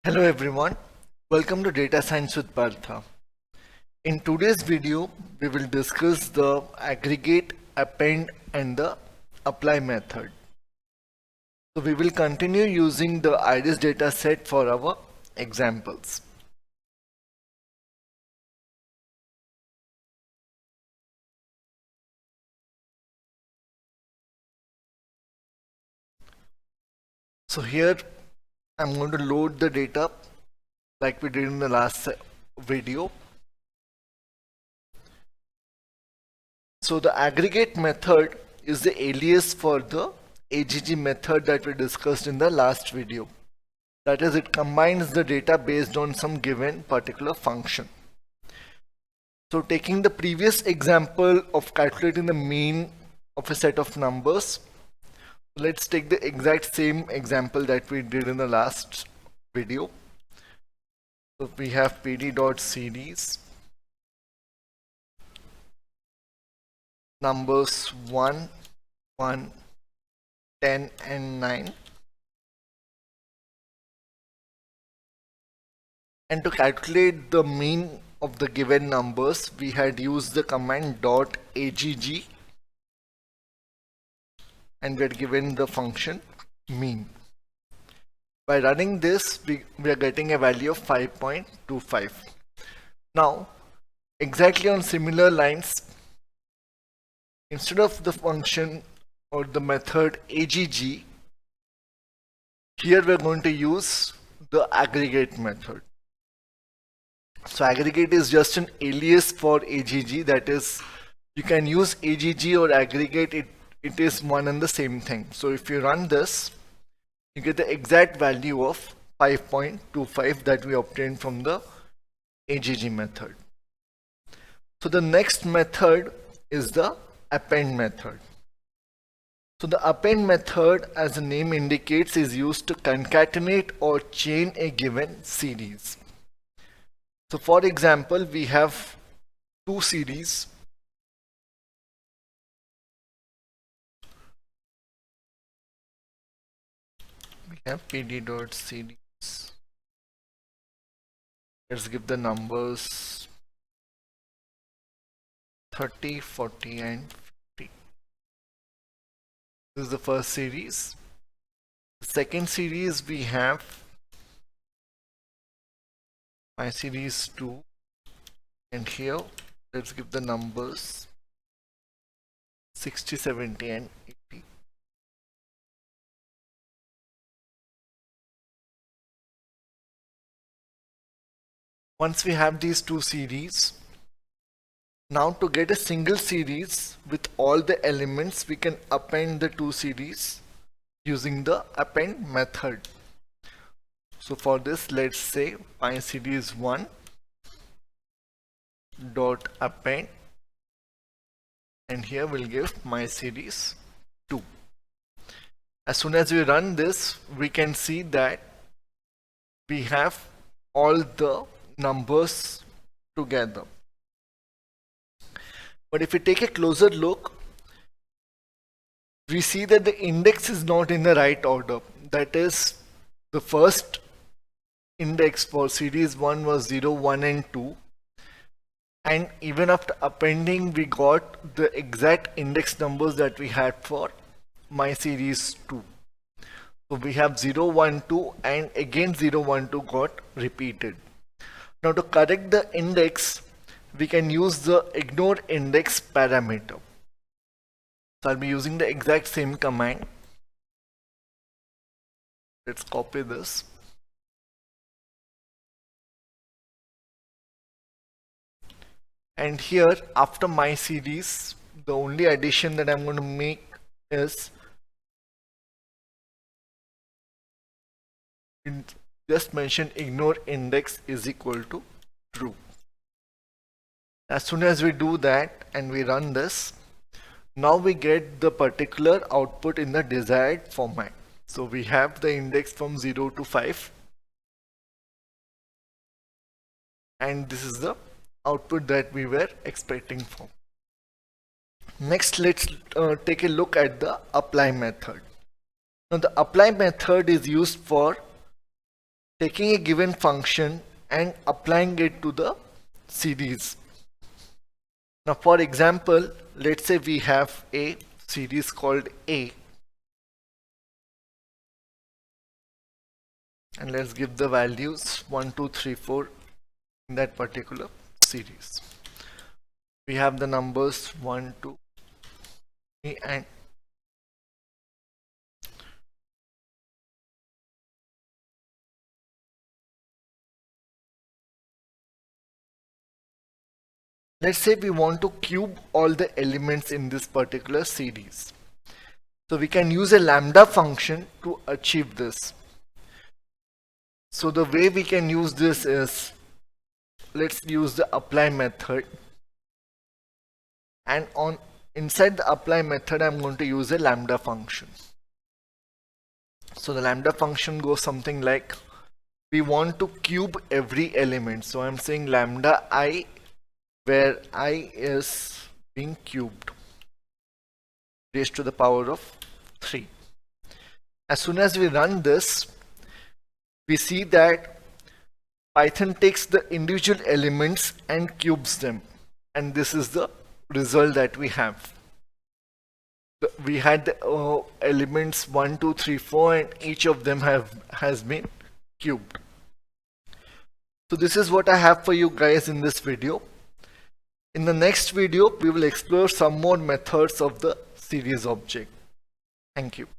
Hello everyone, welcome to Data Science with Partha. In today's video, we will discuss the aggregate, append and the apply method. So we will continue using the IRIS data set for our examples. So here I'm going to load the data like we did in the last video. So the aggregate method is the alias for the AGG method that we discussed in the last video. That is, it combines the data based on some given particular function. So taking the previous example of calculating the mean of a set of numbers, let's take the exact same example that we did in the last video. So we have pd.series numbers 1, 1, 10 and 9. And to calculate the mean of the given numbers, we had used the command .agg and we had given the function mean. By running this, we are getting a value of 5.25. Now, exactly on similar lines, instead of the function or the method agg, here we are going to use the aggregate method. So aggregate is just an alias for agg, that is, you can use agg or aggregate, it is one and the same thing. So if you run this, you get the exact value of 5.25 that we obtained from the agg method. So the next method is the append method. So the append method, as the name indicates, is used to concatenate or chain a given series. So for example, we have two series. We have pd.series. Let's give the numbers 30, 40 and 50. This is the first series. The second series we have my series 2, and here let's give the numbers 60, 70 and 80. Once we have these two series, now to get a single series with all the elements, we can append the two series using the append method. So for this, let's say my series 1 dot append, and here we'll give my series 2. As soon as we run this, we can see that we have all the numbers together. But if we take a closer look, we see that the index is not in the right order. That is, the first index for series 1 was 0, 1 and 2. And even after appending, we got the exact index numbers that we had for my series 2. So we have 0, 1, 2 and again 0, 1, 2 got repeated. Now to correct the index, we can use the ignore index parameter. So I'll be using the exact same command. Let's copy this. And here after my series, the only addition that I'm going to make is just mention ignore index is equal to true. As soon as we do that and we run this, now we get the particular output in the desired format. So we have the index from 0 to 5, and this is the output that we were expecting for. Next, let's take a look at the apply method. Now the apply method is used for taking a given function and applying it to the series. Now for example, let's say we have a series called A, and let's give the values 1, 2, 3, 4 in that particular series. We have the numbers 1, 2, 3 and let's say we want to cube all the elements in this particular series. So we can use a lambda function to achieve this. So the way we can use this is, let's use the apply method, and on inside the apply method I'm going to use a lambda function. So the lambda function goes something like, we want to cube every element, so I'm saying lambda I, where I is being cubed, raised to the power of 3. As soon as we run this, we see that Python takes the individual elements and cubes them, and this is the result that we have. We had the elements 1, 2, 3, 4 and each of them has been cubed. So this is what I have for you guys in this video. In the next video we will explore some more methods of the series object. Thank you.